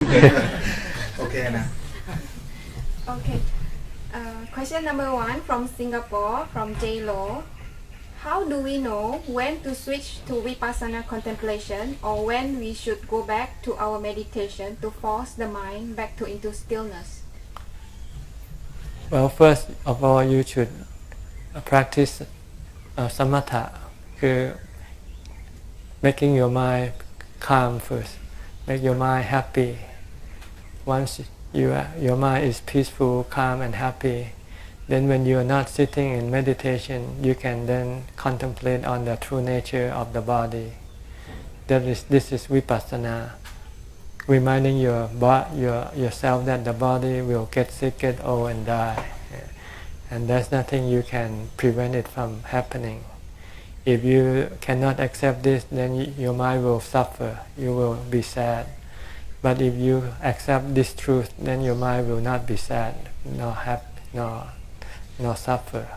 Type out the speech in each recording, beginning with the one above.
Okay นะ Okay. Question number 1 from Singapore, from J Lo. How do we know when to switch to vipassana contemplation or when we should go back to our meditation to force the mind back to into stillness? Well, first of all, you should practice samatha, คือ making your mind calm first, make your mind happy. Once your mind is peaceful, calm and happy, then when you are not sitting in meditation, you can then contemplate on the true nature of the body. This is vipassana, reminding yourself that the body will get sick, get old and die, and there's nothing you can prevent it from happening. If you cannot accept this, then your mind will suffer, you will be sad. But if you accept this truth, then your mind will not be sad, nor happy, nor suffer.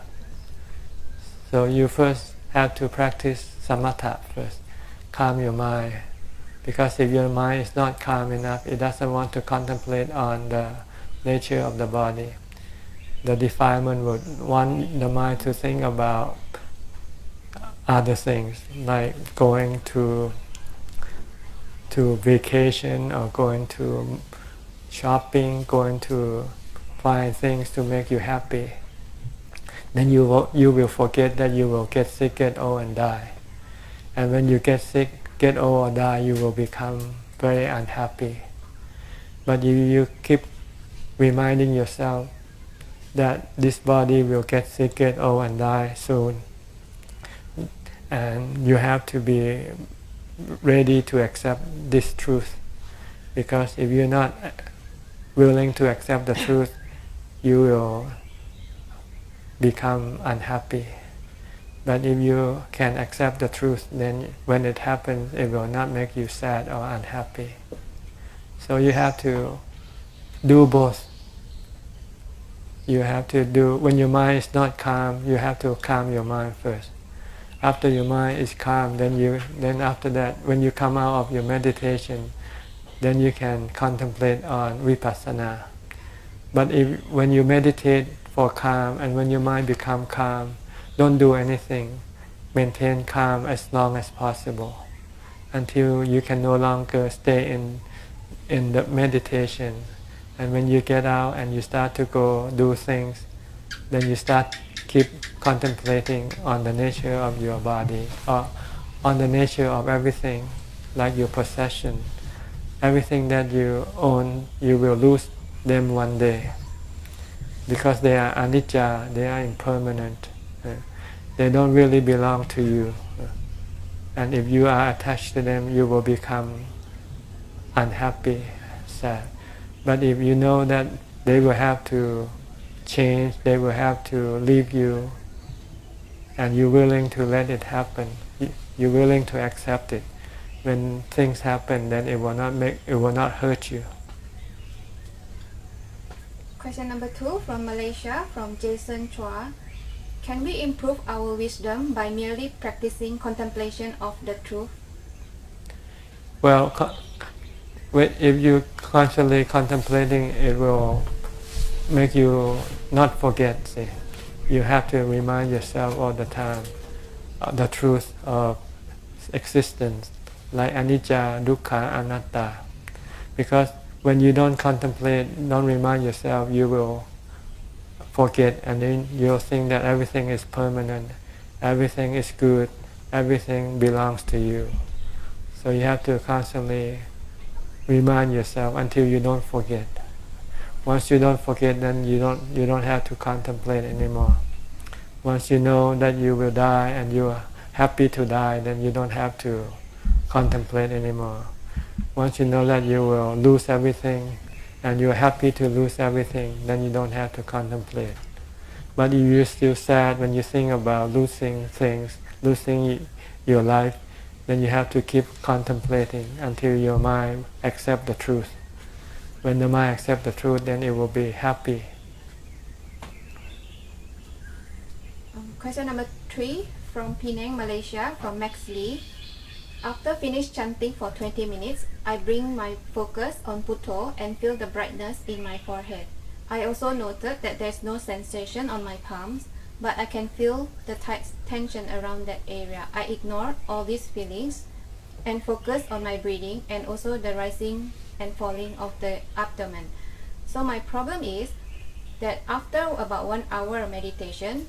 So you first have to practice samatha first, calm your mind. Because if your mind is not calm enough, it doesn't want to contemplate on the nature of the body. The defilement would want the mind to think about other things, like going to vacation or going to shopping, going to find things to make you happy. Then you will forget that you will get sick, get old and die. And when you get sick, get old or die, you will become very unhappy. But if you keep reminding yourself that this body will get sick, get old and die soon, and you have to be ready to accept this truth, because if you're not willing to accept the truth, you will become unhappy. But if you can accept the truth, then when it happens, it will not make you sad or unhappy. So you have to do both. You have to do, when your mind is not calm, you have to calm your mind first. After your mind is calm, then after that, when you come out of your meditation, then you can contemplate on vipassana. But when you meditate for calm and when your mind become calm, don't do anything. Maintain calm as long as possible until you can no longer stay in the meditation. And when you get out and you start to go do things, then you start keep contemplating on the nature of your body, or on the nature of everything, like your possession. Everything that you own, you will lose them one day, because they are anicca, they are impermanent. They don't really belong to you. And if you are attached to them, you will become unhappy, sad. But if you know that they will have to change, they will have to leave you, and you're willing to let it happen, you're willing to accept it. When things happen, then it will not hurt you. Question number 2 from Malaysia, from Jason Chua. Can we improve our wisdom by merely practicing contemplation of the truth? Well, if you constantly contemplating, it will make you not forget. See, you have to remind yourself all the time the truth of existence, like anicca, dukkha, anatta. Because when you don't contemplate, don't remind yourself, you will forget, and then you'll think that everything is permanent, everything is good, everything belongs to you. So you have to constantly remind yourself until you don't forget. Once you don't forget, then you don't have to contemplate anymore. Once you know that you will die and you are happy to die, then you don't have to contemplate anymore. Once you know that you will lose everything and you are happy to lose everything, then you don't have to contemplate. But if you're still sad when you think about losing things, losing your life, then you have to keep contemplating until your mind accepts the truth. When the mind accepts the truth, then it will be happy. Question number 3 from Penang, Malaysia, from Max Lee. After finish chanting for 20 minutes, I bring my focus on Putto and feel the brightness in my forehead. I also noted that there's no sensation on my palms, but I can feel the tight tension around that area. I ignore all these feelings and focus on my breathing and also the rising and falling of the abdomen. So my problem is that after about 1 hour of meditation,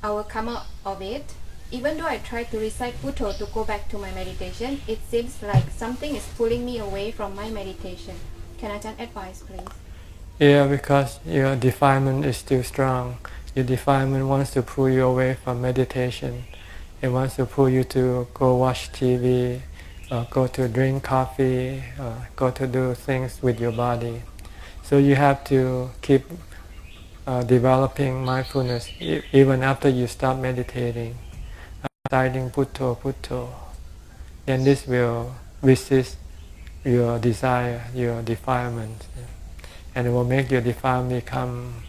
I will come out of it. Even though I try to recite Putto to go back to my meditation, it seems like something is pulling me away from my meditation. Can Ajahn advise, please? Yeah, because your defilement is still strong. Your defilement wants to pull you away from meditation. It wants to pull you to go watch TV, or go to drink coffee, or go to do things with your body. So you have to keep developing mindfulness even after you stop meditating, reciting Putto, Putto. Then this will resist your desire, your defilement, and it will make your defilement become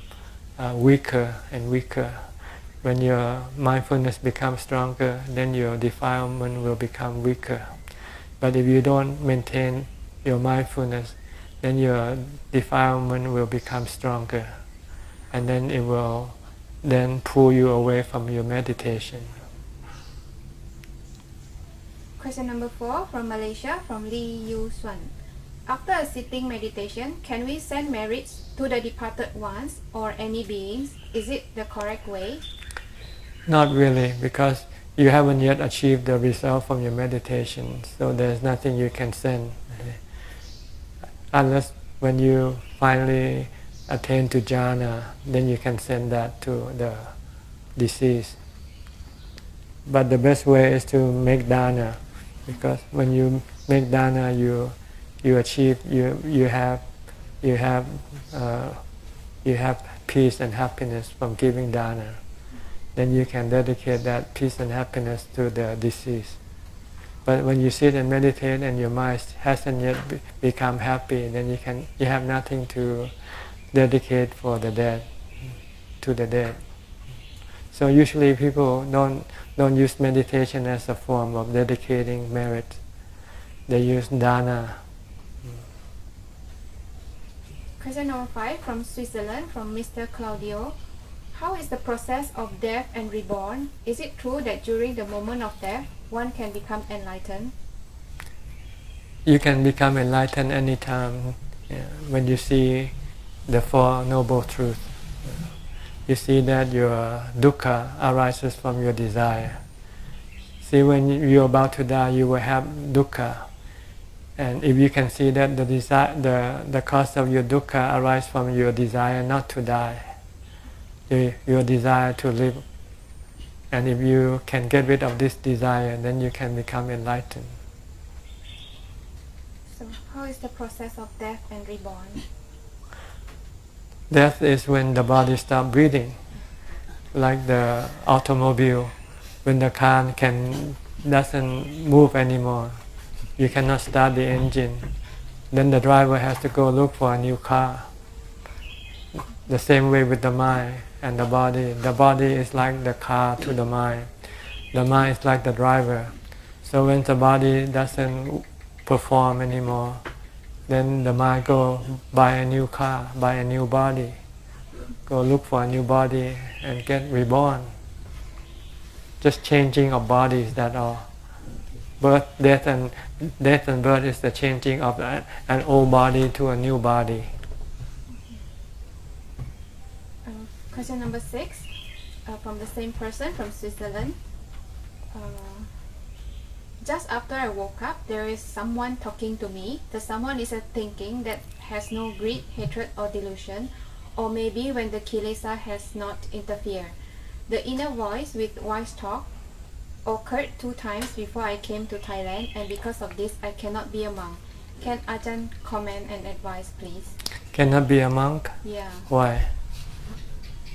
weaker and weaker. When your mindfulness becomes stronger, then your defilement will become weaker. But if you don't maintain your mindfulness, then your defilement will become stronger, and then it will then pull you away from your meditation. Question number 4 from Malaysia, from Lee Yu Swan. After a sitting meditation, can we send merits to the departed ones or any beings? Is it the correct way? Not really, because you haven't yet achieved the result from your meditation, so there's nothing you can send. Unless when you finally attain to jhana, then you can send that to the deceased. But the best way is to make dana, because when you make dana, you achieve, you have peace and happiness from giving dana. Then you can dedicate that peace and happiness to the deceased. But when you sit and meditate and your mind hasn't yet become happy, then you have nothing to dedicate for the dead, to the dead. So usually people don't use meditation as a form of dedicating merit. They use dana. Question number 5 from Switzerland, from Mr. Claudio. How is the process of death and reborn? Is it true that during the moment of death, one can become enlightened? You can become enlightened anytime when you see the Four Noble Truths. You see that your dukkha arises from your desire. See, when you're about to die, you will have dukkha. And if you can see that the cause of your dukkha arises from your desire not to die, your desire to live, and if you can get rid of this desire, then you can become enlightened. So how is the process of death and reborn? Death is when the body stops breathing, like the automobile. When the car doesn't move anymore, you cannot start the engine, then the driver has to go look for a new car. The same way with the mind and the body. The body is like the car to the mind. The mind is like the driver. So when the body doesn't perform anymore, then the mind go buy a new car, buy a new body, go look for a new body and get reborn. Just changing of bodies, that all. Death and birth is the changing of an old body to a new body. Question number 6 from the same person, from Switzerland. Just after I woke up, there is someone talking to me. The someone is a thinking that has no greed, hatred or delusion, or maybe when the kilesa has not interfered. The inner voice with wise talk occurred 2 times before I came to Thailand, and because of this I cannot be a monk. Can Ajahn comment and advise, please? Cannot be a monk? Yeah. Why?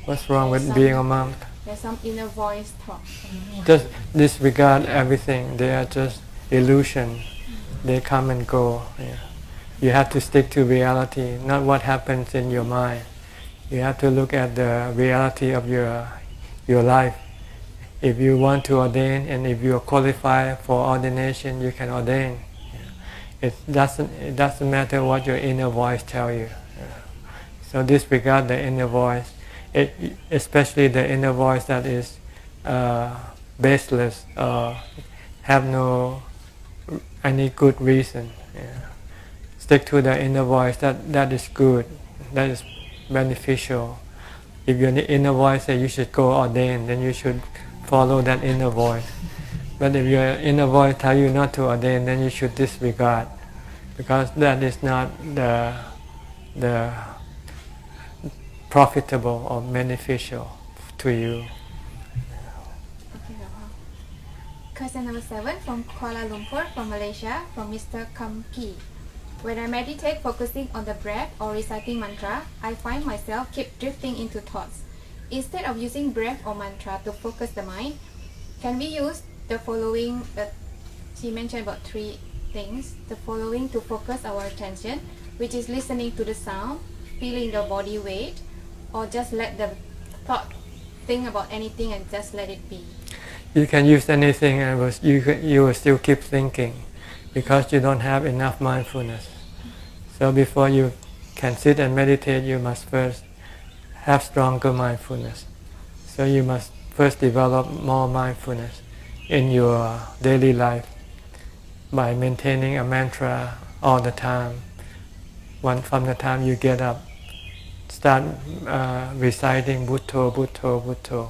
What's wrong with being a monk? There's some inner voice talk. Just disregard everything. They are just illusion. They come and go. Yeah. You have to stick to reality, not what happens in your mind. You have to look at the reality of your life. If you want to ordain and if you are qualified for ordination, you can ordain. It doesn't matter what your inner voice tell you. So disregard the inner voice, especially the inner voice that is baseless or have no any good reason. Stick to the inner voice that is good, that is beneficial. If your inner voice says you should go ordain, then you should follow that inner voice. But if your inner voice tells you not to ordain, then you should disregard, because that is not the profitable or beneficial to you. Okay, question number 7 from Kuala Lumpur, from Malaysia, from Mr. Kampi. When I meditate focusing on the breath or reciting mantra, I find myself keep drifting into thoughts. Instead of using breath or mantra to focus the mind, can we use the following? She mentioned about 3 things. The following to focus our attention, which is listening to the sound, feeling the body weight, or just let the thought think about anything and just let it be. You can use anything and you will still keep thinking, because you don't have enough mindfulness. So before you can sit and meditate, you must first have stronger mindfulness. So you must first develop more mindfulness in your daily life by maintaining a mantra all the time. From the time you get up, start reciting Bhutto, Bhutto, Bhutto.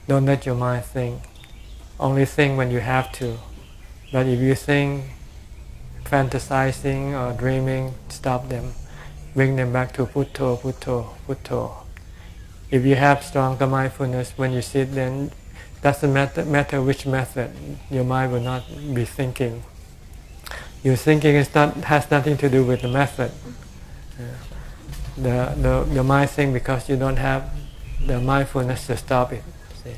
Don't let your mind think. Only think when you have to. But if you think fantasizing or dreaming, stop them. Bring them back to Bhutto, Bhutto, Bhutto. If you have stronger mindfulness when you sit, then doesn't matter which method, your mind will not be thinking. Your thinking has nothing to do with the method. The mind thinks because you don't have the mindfulness to stop it. See?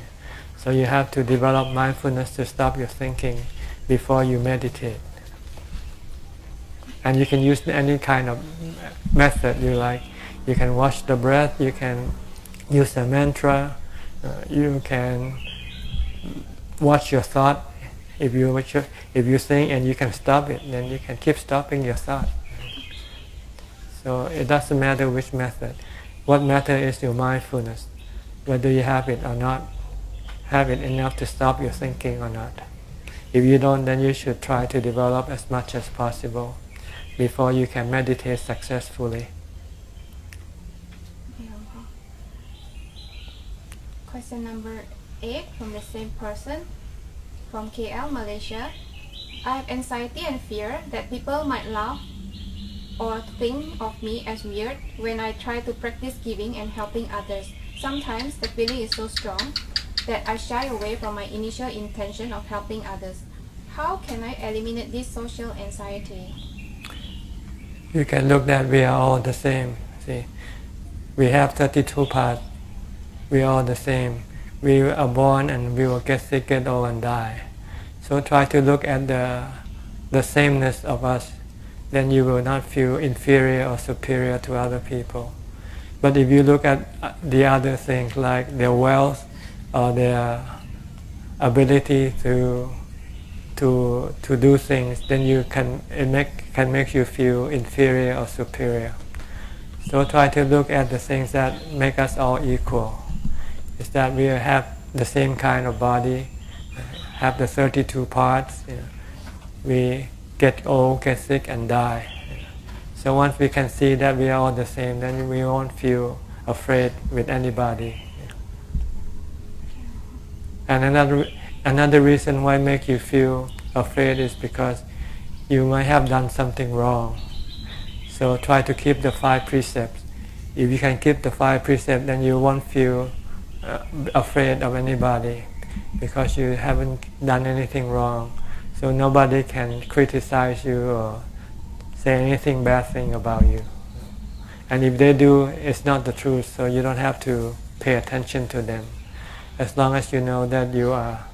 So you have to develop mindfulness to stop your thinking before you meditate. And you can use any kind of method you like. You can watch the breath, you can use a mantra, you can watch your thought. If you think and you can stop it, then you can keep stopping your thought. So it doesn't matter which method. What matters is your mindfulness, whether you have it or not, have it enough to stop your thinking or not. If you don't, then you should try to develop as much as possible before you can meditate successfully. Question number 8 from the same person, from KL, Malaysia. I have anxiety and fear that people might laugh or think of me as weird when I try to practice giving and helping others. Sometimes the feeling is so strong that I shy away from my initial intention of helping others. How can I eliminate this social anxiety? You can look that we are all the same. See, we have 32 parts. We are all the same. We are born and we will get sick, get old and die. So try to look at the sameness of us. Then you will not feel inferior or superior to other people. But if you look at the other things like their wealth or their ability to do things, then can make you feel inferior or superior. So try to look at the things that make us all equal. Is that we have the same kind of body, have the 32 parts. We get old, get sick, and die. So once we can see that we are all the same, then we won't feel afraid with anybody. And another reason why make you feel afraid is because you might have done something wrong. So try to keep the 5 precepts. If you can keep the 5 precepts, then you won't feel afraid of anybody, because you haven't done anything wrong. So nobody can criticize you or say anything bad thing about you. And if they do, it's not the truth, so you don't have to pay attention to them. As long as you know that you are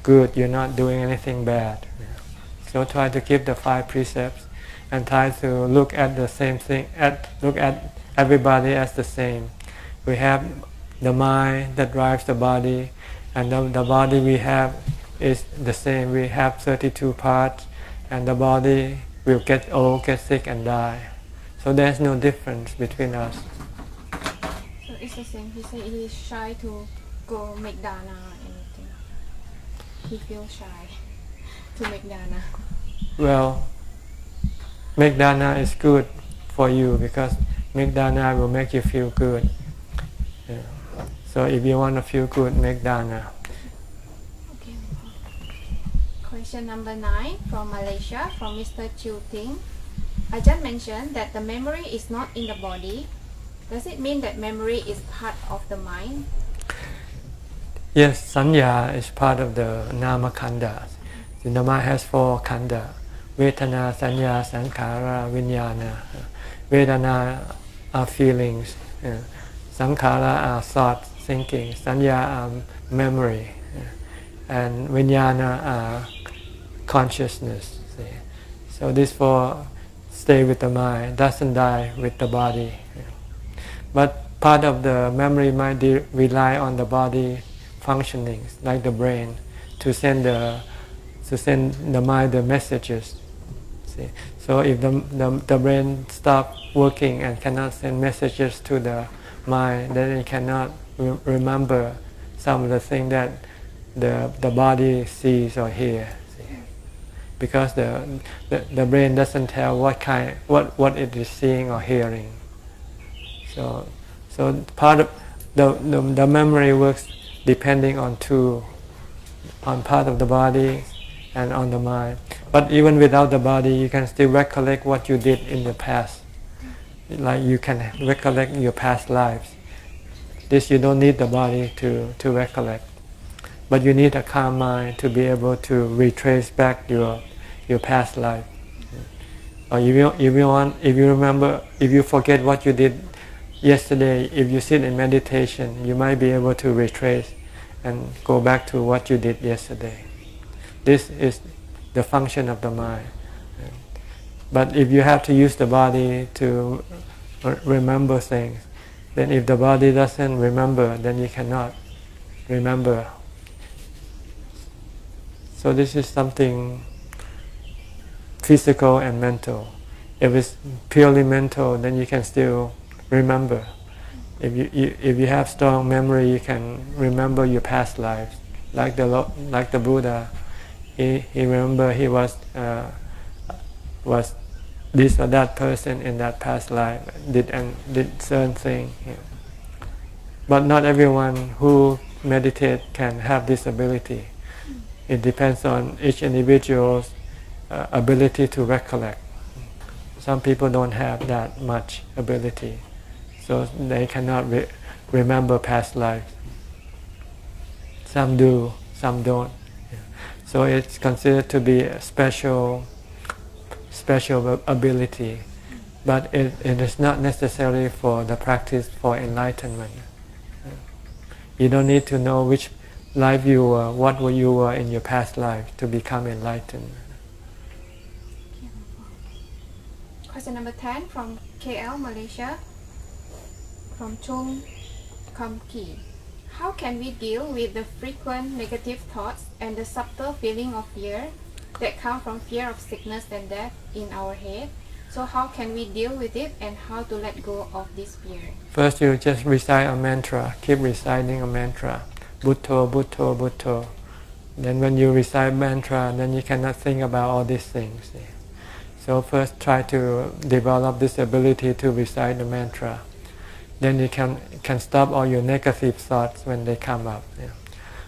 good, you're not doing anything bad. So try to keep the 5 precepts and try to look at the same thing, look at everybody as the same. We have the mind that drives the body, and the body we have is the same. We have 32 parts, and the body will get old, get sick, and die. So there's no difference between us. So it's the same. He said he's shy to go make dana or anything. He feels shy to make dana. Well, make dana is good for you because make dana will make you feel good. Yeah. So if you want to feel good, make dana. Okay. Question number 9 from Malaysia, from Mr. Chiu Ting. Ajahn mentioned that the memory is not in the body. Does it mean that memory is part of the mind? Yes, sanya is part of the nama khandha. The mind has 4 khandha: Vedana, sanya, sankhara, vijnana. Vedana are feelings. Sankhara are thoughts, thinking. Sanya are memory. And vijnana are consciousness. See? So these 4 stay with the mind, doesn't die with the body. But part of the memory might rely on the body functioning, like the brain, to send the mind the messages. See? So if the brain stops working and cannot send messages to the mind, then it cannot remember some of the things that the body sees or hears. Because the brain doesn't tell what it is seeing or hearing. So part of the memory works depending on part of the body and on the mind. But even without the body, you can still recollect what you did in the past. Like you can recollect your past lives. This you don't need the body to recollect. But you need a calm mind to be able to retrace back your past life. Or if you forget what you did yesterday, if you sit in meditation, you might be able to retrace and go back to what you did yesterday. This is the function of the mind. But if you have to use the body to remember things, then if the body doesn't remember, then you cannot remember. So this is something physical and mental. If it's purely mental, then you can still remember. If you have strong memory, you can remember your past lives. Like the Buddha, he remember he was this or that person in that past life, did certain thing. Yeah. But not everyone who meditate can have this ability. It depends on each individual's ability to recollect. Some people don't have that much ability, so they cannot remember past lives. Some do, some don't. Yeah. So it's considered to be a special ability, but it is not necessary for the practice for enlightenment. You don't need to know which life you were, what you were in your past life to become enlightened. Question number 10 from KL, Malaysia, from Chung Kam Ki. How can we deal with the frequent negative thoughts and the subtle feeling of fear that come from fear of sickness and death in our head? So how can we deal with it and how to let go of this fear? First, you just recite a mantra. Keep reciting a mantra. Bhutto, Bhutto, Bhutto. Then when you recite mantra, then you cannot think about all these things. So first try to develop this ability to recite the mantra. Then you can stop all your negative thoughts when they come up.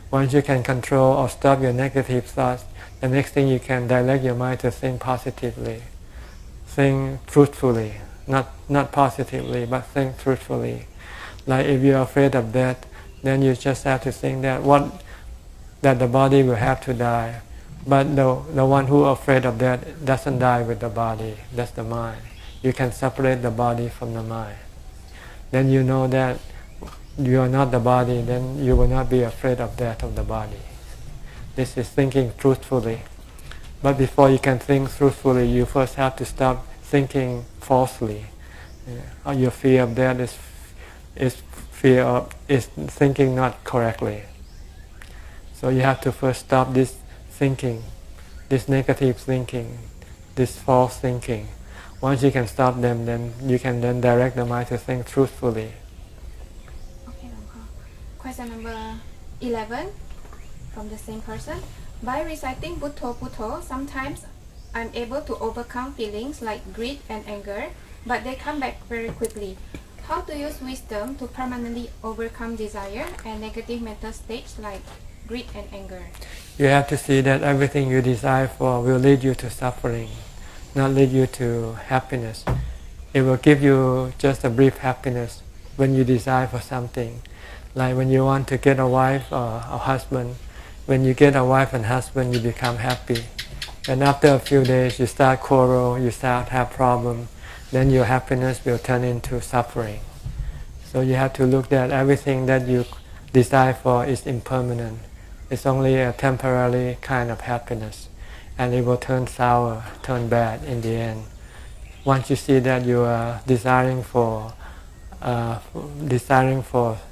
Once you can control or stop your negative thoughts, the next thing you can direct your mind to think positively. Think truthfully. Not positively, but think truthfully. Like if you're afraid of death, then you just have to think that the body will have to die. But the one who is afraid of death doesn't die with the body. That's the mind. You can separate the body from the mind. Then you know that you are not the body, then you will not be afraid of death of the body. This is thinking truthfully. But before you can think truthfully, you first have to stop thinking falsely. Your fear of death is thinking not correctly. So you have to first stop this thinking, this negative thinking, this false thinking. Once you can stop them, then you can then direct the mind to think truthfully. Okay, question number 11 from the same person. By reciting Bhutto Bhutto, sometimes I'm able to overcome feelings like greed and anger, but they come back very quickly. How to use wisdom to permanently overcome desire and negative mental states like greed and anger? You have to see that everything you desire for will lead you to suffering, not lead you to happiness. It will give you just a brief happiness when you desire for something. Like when you want to get a wife or a husband, when you get a wife and husband, you become happy. And after a few days, you start quarrel, you start have problem, then your happiness will turn into suffering. So you have to look at everything that you desire for is impermanent. It's only a temporary kind of happiness, and it will turn sour, turn bad in the end. Once you see that you are desiring for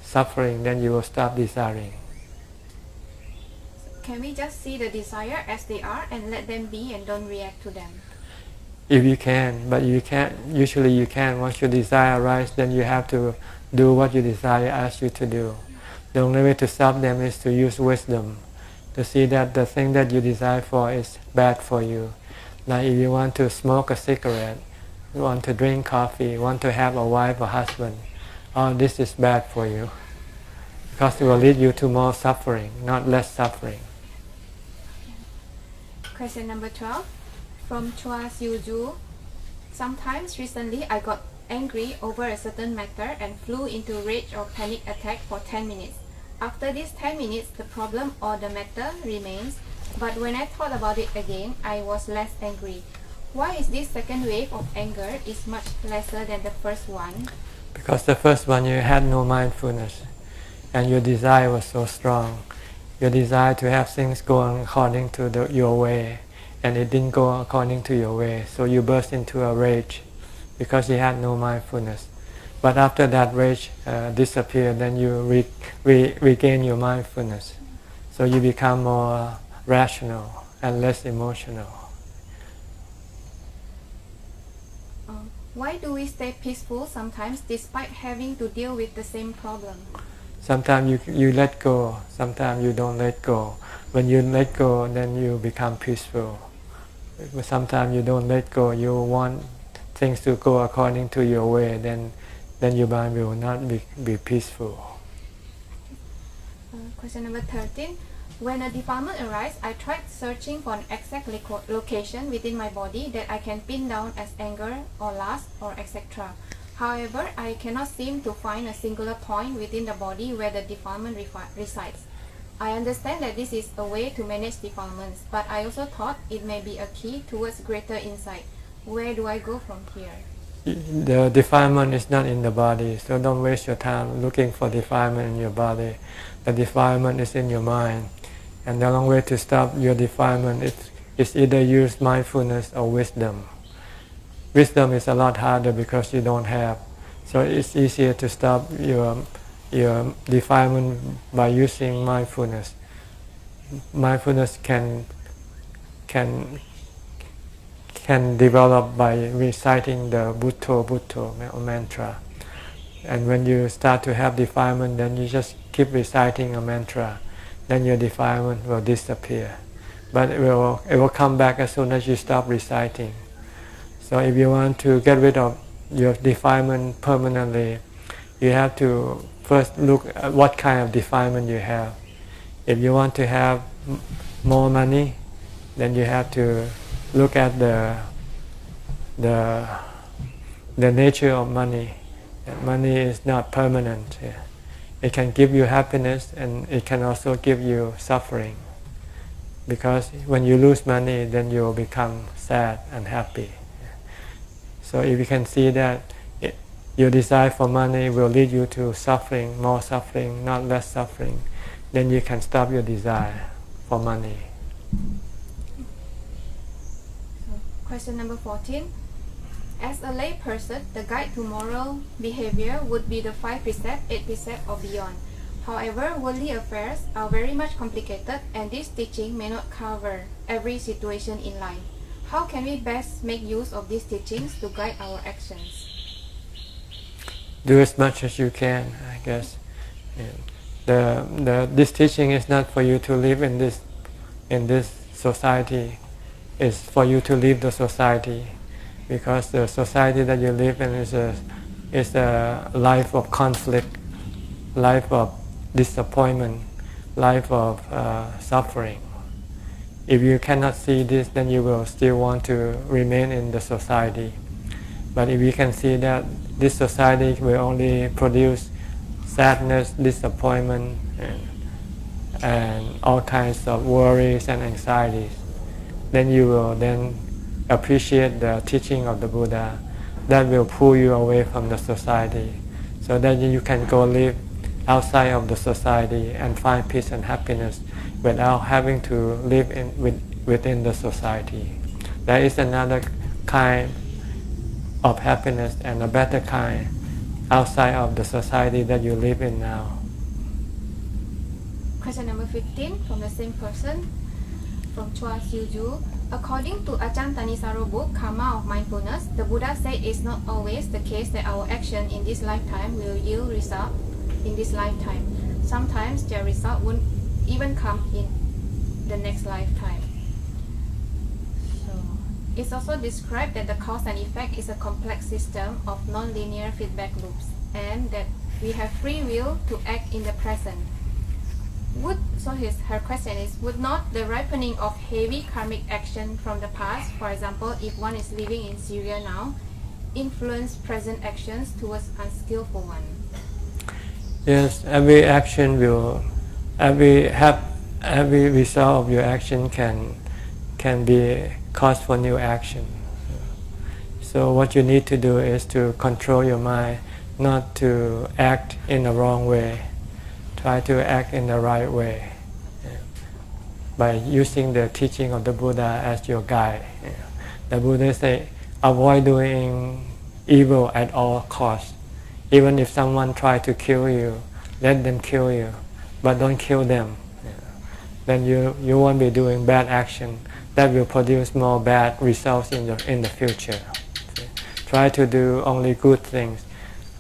suffering, then you will stop desiring. Can we just see the desire as they are and let them be and don't react to them? If you can, but you can't. Usually you can. Once your desire arises, then you have to do what your desire asks you to do. The only way to stop them is to use wisdom, to see that the thing that you desire for is bad for you. Like if you want to smoke a cigarette, you want to drink coffee, want to have a wife or husband, all this is bad for you, because it will lead you to more suffering, not less suffering. Question number 12 from Chua Siuju. Sometimes recently I got angry over a certain matter and flew into rage or panic attack for 10 minutes. After these 10 minutes, the problem or the matter remains, but when I thought about it again, I was less angry. Why is this second wave of anger is much lesser than the first one? Because the first one you had no mindfulness, and your desire was so strong. Your desire to have things go according to your way, and it didn't go according to your way, so you burst into a rage because you had no mindfulness. But after that rage disappeared, then you regain your mindfulness, so you become more rational and less emotional. Why do we stay peaceful sometimes despite having to deal with the same problem? Sometimes you let go, sometimes you don't let go. When you let go, then you become peaceful. Sometimes you don't let go, you want things to go according to your way, then your mind will not be peaceful. Question number 13. When a defilement arises, I tried searching for an exact location within my body that I can pin down as anger or lust or etc. However, I cannot seem to find a singular point within the body where the defilement resides. I understand that this is a way to manage defilements, but I also thought it may be a key towards greater insight. Where do I go from here? The defilement is not in the body, so don't waste your time looking for defilement in your body. The defilement is in your mind, and the only way to stop your defilement is either use mindfulness or wisdom. Wisdom is a lot harder because you don't have, so it's easier to stop your defilement by using mindfulness. Mindfulness can develop by reciting the Bhutto Bhutto mantra. And when you start to have defilement, then you just keep reciting a mantra, then your defilement will disappear. But it will come back as soon as you stop reciting. So if you want to get rid of your defilement permanently, you have to first look at what kind of defilement you have. If you want to have more money, then you have to look at the nature of money. Money is not permanent. It can give you happiness, and it can also give you suffering. Because when you lose money, then you will become sad and happy. So if you can see that your desire for money will lead you to suffering, more suffering, not less suffering, then you can stop your desire for money. Question number 14. As a lay person, the guide to moral behavior would be the 5 precepts, 8 precepts or beyond. However, worldly affairs are very much complicated and this teaching may not cover every situation in life. How can we best make use of these teachings to guide our actions? Do as much as you can, I guess. This teaching is not for you to live in this society. It's for you to leave the society, because the society that you live in is a life of conflict, life of disappointment, life of suffering. If you cannot see this, then you will still want to remain in the society. But if you can see that this society will only produce sadness, disappointment, and all kinds of worries and anxieties, then you will then appreciate the teaching of the Buddha that will pull you away from the society, so that you can go live outside of the society and find peace and happiness without having to live within the society. There is another kind of happiness and a better kind outside of the society that you live in now. Question number 15 from the same person, from Chua Siu. According to Ajahn Thanisaro book, Karma of Mindfulness, the Buddha said it's not always the case that our action in this lifetime will yield result in this lifetime. Sometimes their result won't even come in the next lifetime. So it's also described that the cause and effect is a complex system of non-linear feedback loops, and that we have free will to act in the present. Her question is, would not the ripening of heavy karmic action from the past, for example, if one is living in Syria now, influence present actions towards unskillful one? Yes, every action every result of your action can be cause for new action. So what you need to do is to control your mind, not to act in the wrong way. Try to act in the right way, by using the teaching of the Buddha as your guide. The Buddha say, avoid doing evil at all costs. Even if someone try to kill you, let them kill you, but don't kill them. Then you won't be doing bad action that will produce more bad results in the future. Try to do only good things.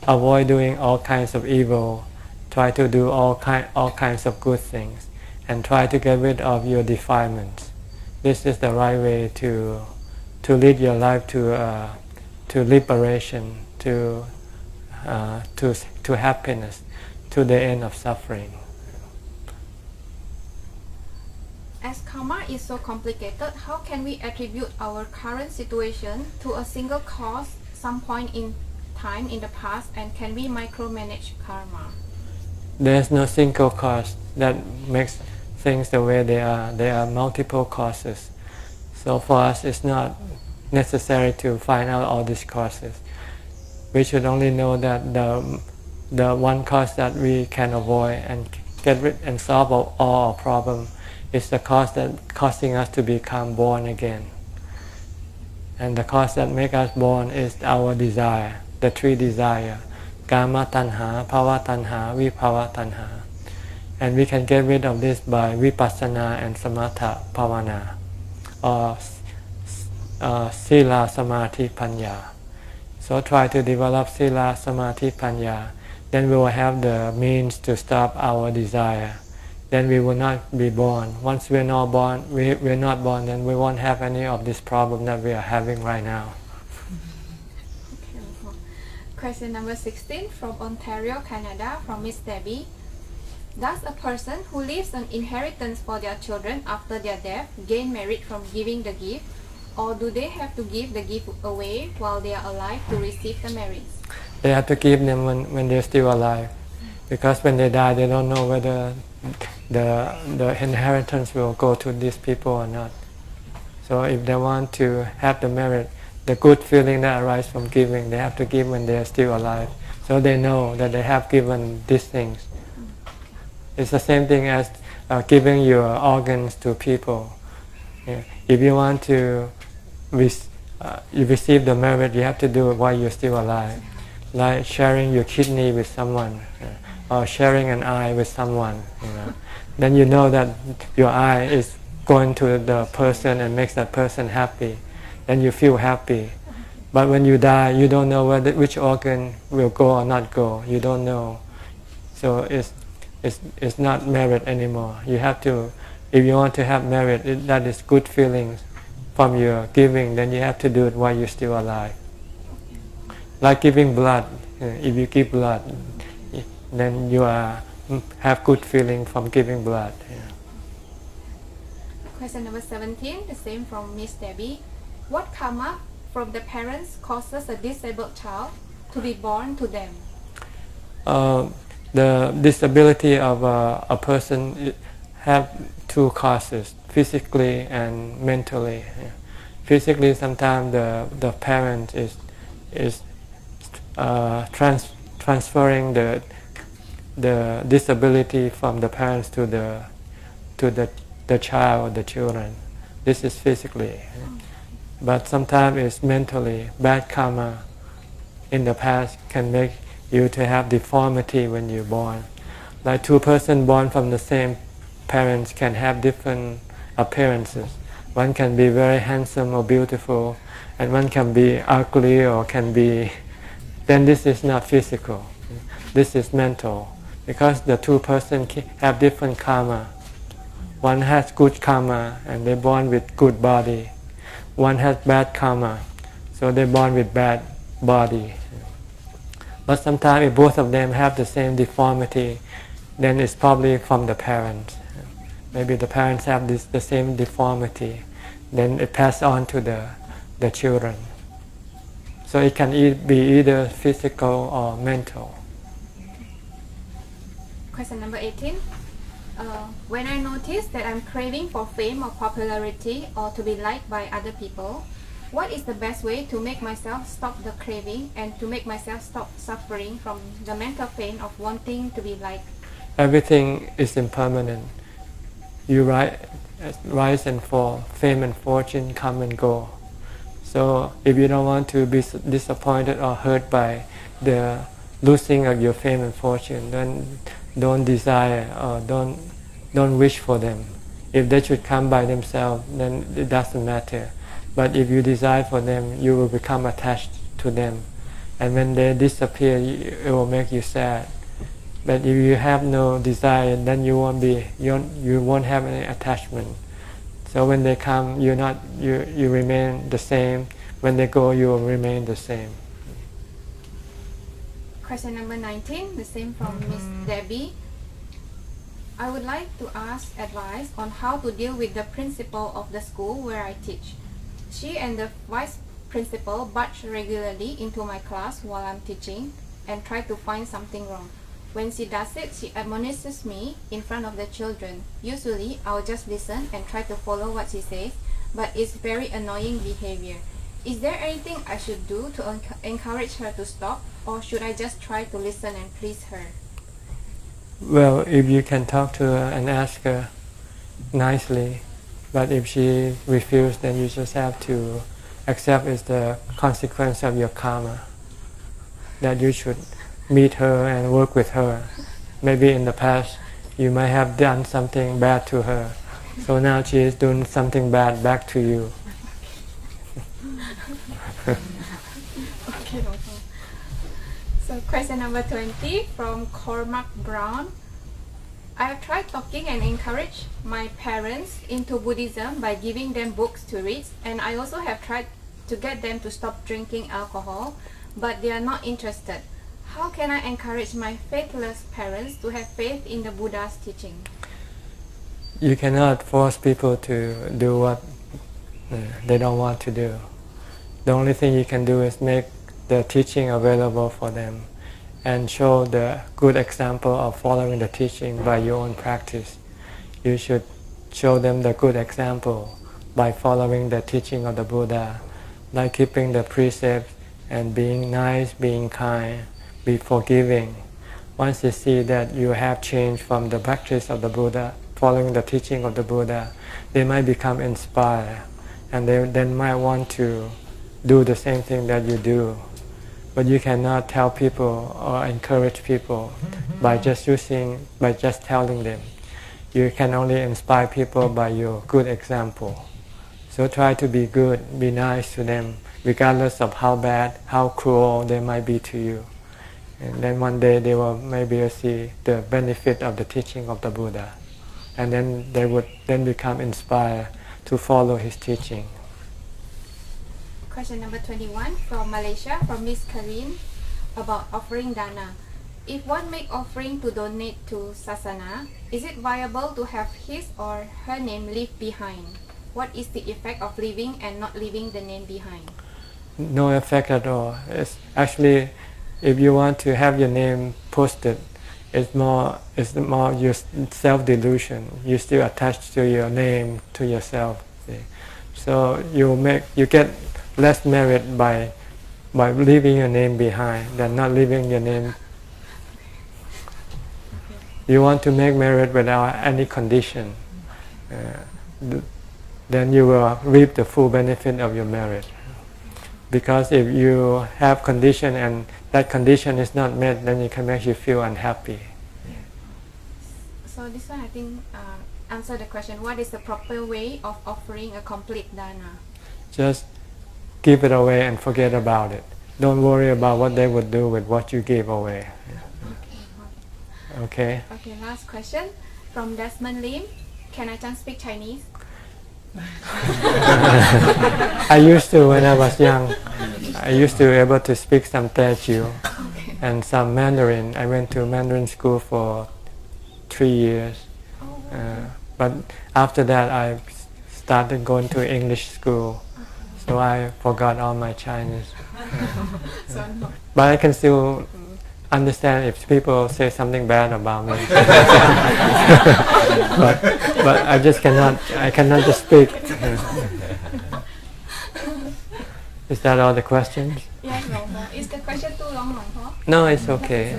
Avoid doing all kinds of evil. Try to do all kinds of good things, and try to get rid of your defilements. This is the right way to lead your life to liberation, to happiness, to the end of suffering. As karma is so complicated, how can we attribute our current situation to a single cause, some point in time in the past, and can we micromanage karma? There's no single cause that makes things the way they are. There are multiple causes. So for us, it's not necessary to find out all these causes. We should only know that the one cause that we can avoid and get rid and solve all our problems is the cause that causing us to become born again. And the cause that makes us born is our desire, the three desires. Kama tanha, Bhava tanha, Vibhava tanha. And we can get rid of this by vipassana and samatha bhavana, or sila, samadhi, panya. So try to develop sila, samadhi, panya. Then we will have the means to stop our desire. Then we will not be born. Once we're not born, then we won't have any of this problem that we are having right now. Question number 16 from Ontario, Canada, from Miss Debbie. Does a person who leaves an inheritance for their children after their death gain merit from giving the gift, or do they have to give the gift away while they are alive to receive the merits? They have to give them when they're still alive, because when they die, they don't know whether the inheritance will go to these people or not. So if they want to have the merit, the good feeling that arises from giving, they have to give when they are still alive, so they know that they have given these things. It's the same thing as giving your organs to people. If you want to you receive the merit, you have to do it while you're still alive, like sharing your kidney with someone, or sharing an eye with someone, then you know that your eye is going to the person and makes that person happy, then you feel happy. But when you die, you don't know which organ will go or not go. You don't know. So it's not merit anymore. You have to, if you want to have merit, that is good feelings from your giving, then you have to do it while you're still alive. Like giving blood. If you give blood, then you have good feeling from giving blood. Question number 17, the same from Miss Debbie. What karma from the parents causes a disabled child to be born to them? The disability of a person have two causes, physically and mentally. Physically, sometimes the parent is transferring the disability from the parents to the child or the children. This is physically. But sometimes it's mentally. Bad karma in the past can make you to have deformity when you're born. Like two persons born from the same parents can have different appearances. One can be very handsome or beautiful, and one can be ugly or can be... Then this is not physical. This is mental. Because the two persons have different karma. One has good karma and they're born with good body. One has bad karma, so they're born with bad body. But sometimes if both of them have the same deformity, then it's probably from the parents. Maybe the parents have the same deformity, then it passes on to the children. So it can be either physical or mental. Question number 18. When I notice that I'm craving for fame or popularity or to be liked by other people, what is the best way to make myself stop the craving and to make myself stop suffering from the mental pain of wanting to be liked? Everything is impermanent. You rise and fall. Fame and fortune come and go. So if you don't want to be disappointed or hurt by the losing of your fame and fortune, then don't desire or don't wish for them. If they should come by themselves, then it doesn't matter. But if you desire for them, you will become attached to them, and when they disappear, it will make you sad. But if you have no desire, then you won't have any attachment. So when they come, you remain the same. When they go, you will remain the same. Question number 19, the same from Miss Debbie. I would like to ask advice on how to deal with the principal of the school where I teach. She and the vice principal barge regularly into my class while I'm teaching and try to find something wrong. When she does it, she admonishes me in front of the children. Usually, I'll just listen and try to follow what she says, but it's very annoying behavior. Is there anything I should do to encourage her to stop, or should I just try to listen and please her? Well, if you can talk to her and ask her nicely, but if she refuses, then you just have to accept it's the consequence of your karma, that you should meet her and work with her. Maybe in the past you might have done something bad to her, so now she is doing something bad back to you. Okay. So question number 20 from Cormac Brown. I have tried talking and encourage my parents into Buddhism by giving them books to read, and I also have tried to get them to stop drinking alcohol, but they are not interested. How can I encourage my faithless parents to have faith in the Buddha's teaching? You cannot force people to do what they don't want to do. The only thing you can do is make the teaching available for them and show the good example of following the teaching by your own practice. You should show them the good example by following the teaching of the Buddha, like keeping the precepts and being nice, being kind, be forgiving. Once they see that you have changed from the practice of the Buddha, following the teaching of the Buddha, they might become inspired and they then might want to do the same thing that you do. but you cannot tell people or encourage people by just telling them. You can only inspire people by your good example. So try to be good, be nice to them, regardless of how bad, how cruel they might be to you. And then one day they will maybe see the benefit of the teaching of the Buddha. And then they would then become inspired to follow his teaching. Question number 21 from Malaysia, from Miss Karin, about offering dana. If one make offering to donate to sasana, is it viable to have his or her name leave behind? What is the effect of leaving and not leaving the name behind? No effect at all. It's actually, if you want to have your name posted, it's more your self-delusion. You still attached to your name, to yourself. See? So you get less merit by leaving your name behind than not leaving your name. You want to make merit without any condition, then you will reap the full benefit of your merit. Because if you have condition and that condition is not met, then it can make you feel unhappy. So this one I think answer the question, what is the proper way of offering a complete dana? Just give it away and forget about it. Don't worry about what they would do with what you gave away. Okay. Okay, last question from Desmond Lim. Can Ajahn speak Chinese? I used to when I was young. I used to be able to speak some Teochew and some Mandarin. I went to Mandarin school for 3 years. But after that I started going to English school. So I forgot all my Chinese. But I can still understand if people say something bad about me. but I cannot just speak. Is that all the questions? Yes, no. Is the question too long? No, it's okay.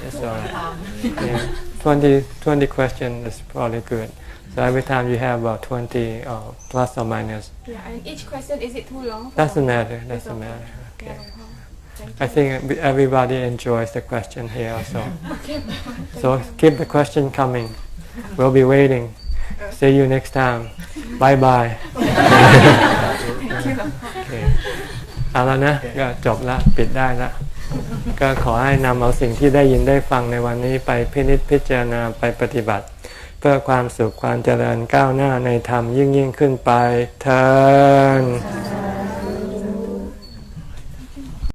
It's all right. Yeah. 20 questions is probably good. So every time you have about 20 plus or minus. Yeah, and each question, is it too long? Doesn't matter. Okay. I think everybody enjoys the question here also. So keep the question coming. We'll be waiting. See you next time. Bye bye. เอาแล้วนะก็จบละปิดได้ละก็ขอให้นำเอาสิ่งที่ได้ยินได้ฟังในวันนี้ไปพินิจพิจารณาไปปฏิบัติเพื่อความสุขความเจริญก้าวหน้าในธรรมยิ่งขึ้นไปเทอญ